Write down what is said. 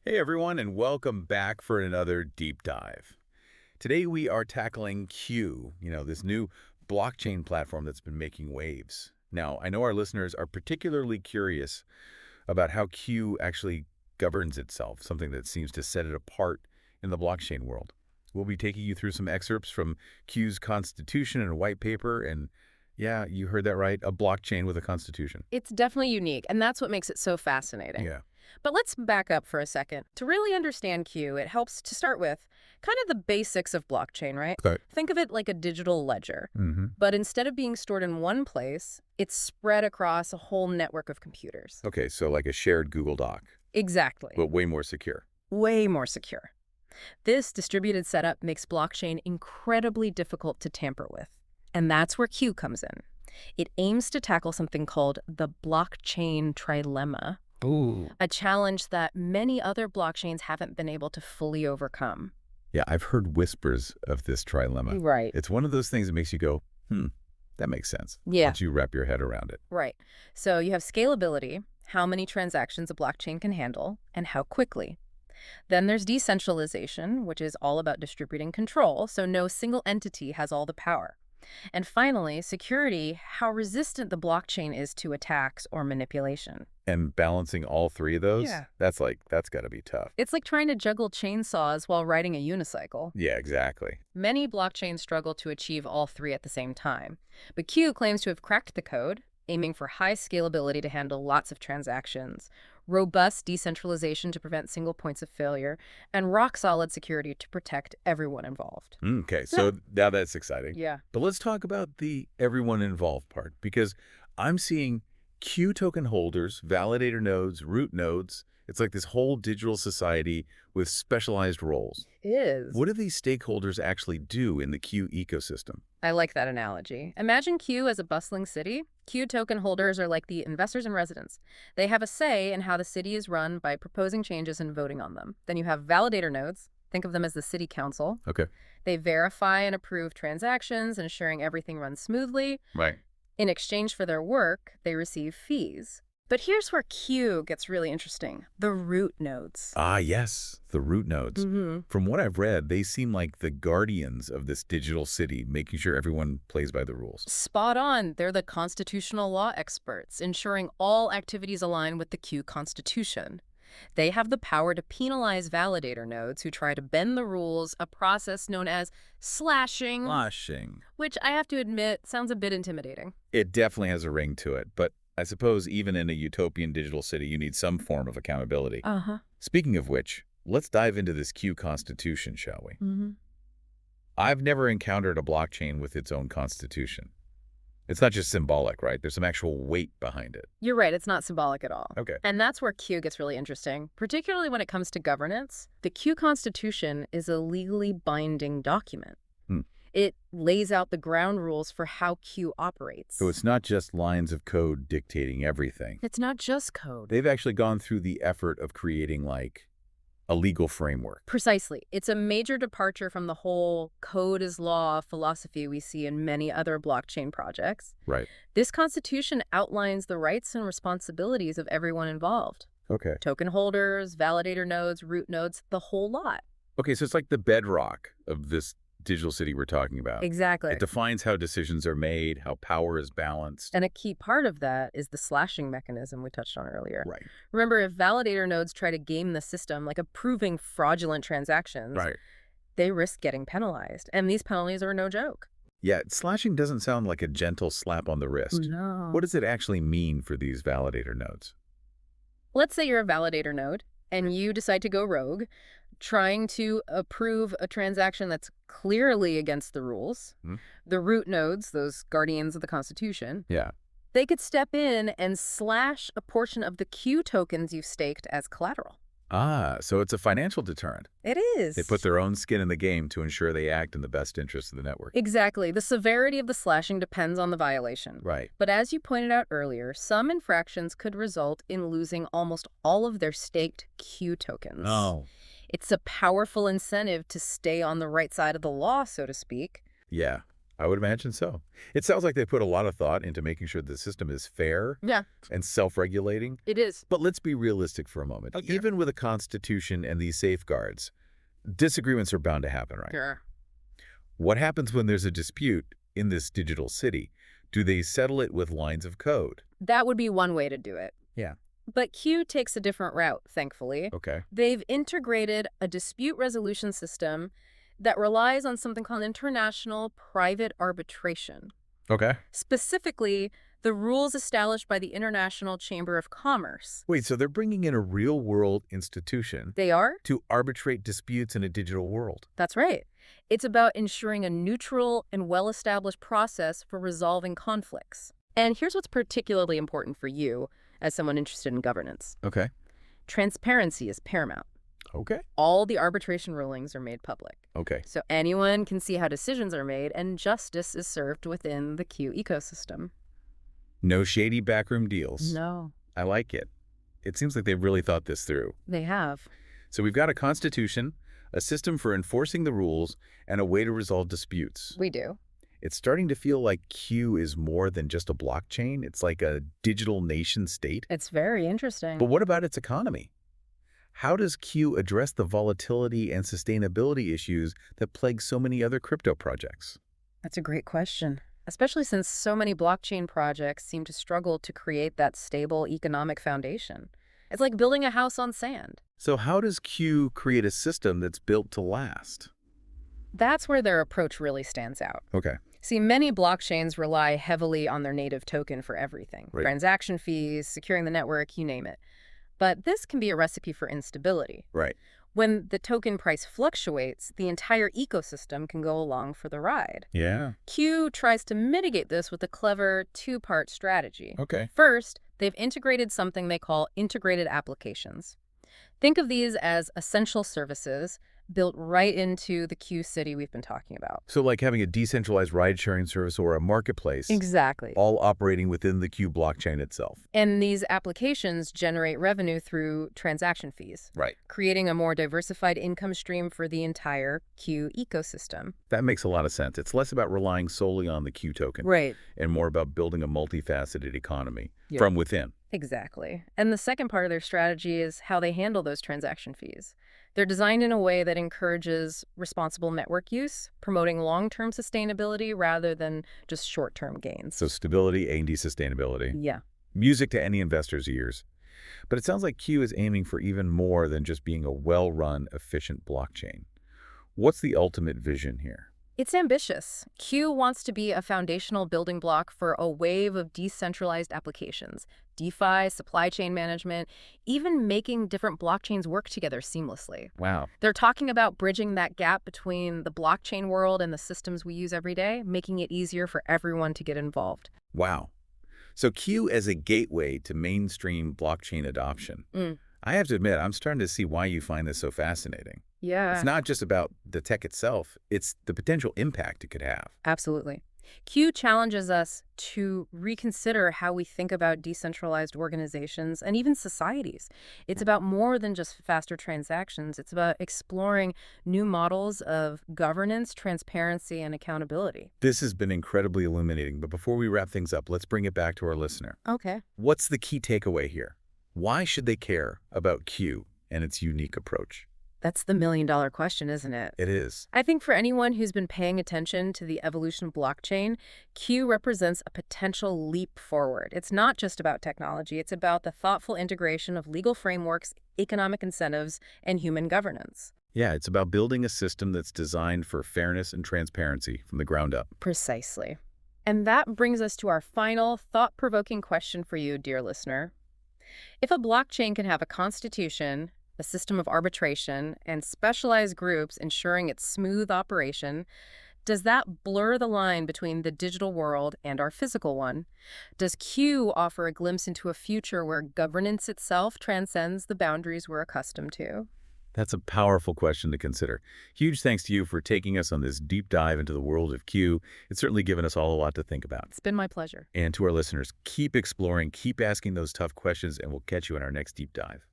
Hey everyone, and welcome back for another deep dive. Today we are tackling Q, this new blockchain platform that's been making waves. Now, I know our listeners are particularly curious about how Q actually governs itself, something that seems to set it apart in the blockchain world. We'll be taking you through some excerpts from Q's constitution and white paper, and yeah, you heard that right, a blockchain with a constitution. It's definitely unique, and that's what makes it so fascinating. Yeah. But let's back up for a second. To really understand Q, it helps to start with kind of the basics of blockchain, right? Okay. Think of it like a digital ledger. Mm-hmm. But instead of being stored in one place, it's spread across a whole network of computers. Okay, so like a shared Google Doc, Exactly. but way more secure. Way more secure. This distributed setup makes blockchain incredibly difficult to tamper with. And that's where Q comes in. It aims to tackle something called the blockchain trilemma, Ooh. a challenge that many other blockchains haven't been able to fully overcome. Yeah, I've heard whispers of this trilemma. Right. It's one of those things that makes you go, that makes sense. Yeah. Once you wrap your head around it. Right. So you have scalability, how many transactions a blockchain can handle, and how quickly. Then there's decentralization, which is all about distributing control, so no single entity has all the power. And finally, security, how resistant the blockchain is to attacks or manipulation. And balancing all three of those, Yeah. that's got to be tough. It's like trying to juggle chainsaws while riding a unicycle. Yeah, exactly. Many blockchains struggle to achieve all three at the same time. But Q claims to have cracked the code, aiming for high scalability to handle lots of transactions, robust decentralization to prevent single points of failure, and rock-solid security to protect everyone involved. Okay, so now that's exciting. Yeah. But let's talk about the everyone involved part, because I'm seeing Q token holders, validator nodes, root nodes. It's like this whole digital society with specialized roles. Is. What do these stakeholders actually do in the Q ecosystem? I like that analogy. Imagine Q as a bustling city. Q token holders are like the investors and residents. They have a say in how the city is run by proposing changes and voting on them. Then you have validator nodes. Think of them as the city council. Okay. They verify and approve transactions, ensuring everything runs smoothly. Right. In exchange for their work, they receive fees. But here's where Q gets really interesting. The root nodes. Ah, yes, the root nodes. From what I've read, they seem like the guardians of this digital city, making sure everyone plays by the rules. Spot on. They're the constitutional law experts, ensuring all activities align with the Q Constitution. They have the power to penalize validator nodes who try to bend the rules, a process known as slashing, which I have to admit sounds a bit intimidating. It definitely has a ring to it, but I suppose even in a utopian digital city, you need some form of accountability. Speaking of which, let's dive into this Q Constitution, shall we? I've never encountered a blockchain with its own constitution. It's not just symbolic, right? There's some actual weight behind it. You're right, it's not symbolic at all. Okay. And that's where Q gets really interesting, particularly when it comes to governance. The Q Constitution is a legally binding document. It lays out the ground rules for how Q operates. So it's not just lines of code dictating everything. It's not just code. They've actually gone through the effort of creating, like, a legal framework. Precisely. It's a major departure from the whole code is law philosophy we see in many other blockchain projects. Right. This constitution outlines the rights and responsibilities of everyone involved. Okay. Token holders, validator nodes, root nodes, the whole lot. Okay, so it's like the bedrock of this digital city we're talking about. Exactly. It defines how decisions are made, how power is balanced. And a key part of that is the slashing mechanism we touched on earlier. Right. Remember, if validator nodes try to game the system, like approving fraudulent transactions, they risk getting penalized. And these penalties are no joke. Yeah, slashing doesn't sound like a gentle slap on the wrist. No. What does it actually mean for these validator nodes? Let's say you're a validator node and you decide to go rogue, trying to approve a transaction that's clearly against the rules. The root nodes, those guardians of the Constitution, they could step in and slash a portion of the Q tokens you've staked as collateral. Ah, so it's a financial deterrent. It is. They put their own skin in the game to ensure they act in the best interest of the network. Exactly. The severity of the slashing depends on the violation. Right. But as you pointed out earlier, some infractions could result in losing almost all of their staked Q tokens. Oh. It's a powerful incentive to stay on the right side of the law, so to speak. Yeah. I would imagine so. It sounds like they put a lot of thought into making sure the system is fair Yeah, and self-regulating. it is. But let's be realistic for a moment. Okay. Even with a constitution and these safeguards, disagreements are bound to happen, right? Sure. What happens when there's a dispute in this digital city? Do they settle it with lines of code? That would be one way to do it. Yeah. But Q takes a different route, thankfully. Okay. They've integrated a dispute resolution system that relies on something called international private arbitration. Okay. Specifically, the rules established by the International Chamber of Commerce. Wait, so they're bringing in a real-world institution They are? to arbitrate disputes in a digital world. That's right. It's about ensuring a neutral and well-established process for resolving conflicts. And here's what's particularly important for you as someone interested in governance. Okay. Transparency is paramount. Okay. All the arbitration rulings are made public. Okay. So anyone can see how decisions are made and justice is served within the Q ecosystem. No shady backroom deals. No, I like it. It seems like they've really thought this through. they have. So we've got a constitution, a system for enforcing the rules, and a way to resolve disputes. We do. It's starting to feel like Q is more than just a blockchain. It's like a digital nation state. It's very interesting. But what about its economy? How does Q address the volatility and sustainability issues that plague so many other crypto projects? That's a great question, especially since so many blockchain projects seem to struggle to create that stable economic foundation. It's like building a house on sand. So how does Q create a system that's built to last? That's where their approach really stands out. Okay. See, many blockchains rely heavily on their native token for everything. Right. Transaction fees, securing the network, you name it. But this can be a recipe for instability. Right. When the token price fluctuates, the entire ecosystem can go along for the ride. Yeah. Q tries to mitigate this with a clever two-part strategy. Okay. First, they've integrated something they call integrated applications. Think of these as essential services built right into the Q city we've been talking about. So like having a decentralized ride-sharing service or a marketplace, Exactly. all operating within the Q blockchain itself. And these applications generate revenue through transaction fees, Right. creating a more diversified income stream for the entire Q ecosystem. That makes a lot of sense. It's less about relying solely on the Q token Right. and more about building a multifaceted economy Yeah. from within. Exactly. And the second part of their strategy is how they handle those transaction fees. They're designed in a way that encourages responsible network use, promoting long-term sustainability rather than just short-term gains. So stability and sustainability. Yeah. Music to any investor's ears. But it sounds like Q is aiming for even more than just being a well-run, efficient blockchain. What's the ultimate vision here? It's ambitious. Q wants to be a foundational building block for a wave of decentralized applications, DeFi, supply chain management, even making different blockchains work together seamlessly. Wow. They're talking about bridging that gap between the blockchain world and the systems we use every day, making it easier for everyone to get involved. Wow. So Q as a gateway to mainstream blockchain adoption. I have to admit, I'm starting to see why you find this so fascinating. Yeah. It's not just about the tech itself, it's the potential impact it could have. Absolutely. Q challenges us to reconsider how we think about decentralized organizations and even societies. It's about more than just faster transactions. It's about exploring new models of governance, transparency, and accountability. This has been incredibly illuminating, but before we wrap things up, let's bring it back to our listener. Okay. What's the key takeaway here? Why should they care about Q and its unique approach? That's the million-dollar question, isn't it? It is. I think for anyone who's been paying attention to the evolution of blockchain, Q represents a potential leap forward. It's not just about technology. It's about the thoughtful integration of legal frameworks, economic incentives, and human governance. Yeah, it's about building a system that's designed for fairness and transparency from the ground up. Precisely. And that brings us to our final thought-provoking question for you, dear listener. If a blockchain can have a constitution, a system of arbitration, and specialized groups ensuring its smooth operation, does that blur the line between the digital world and our physical one? Does Q offer a glimpse into a future where governance itself transcends the boundaries we're accustomed to? That's a powerful question to consider. Huge thanks to you for taking us on this deep dive into the world of Q. It's certainly given us all a lot to think about. It's been my pleasure. And to our listeners, keep exploring, keep asking those tough questions, and we'll catch you in our next deep dive.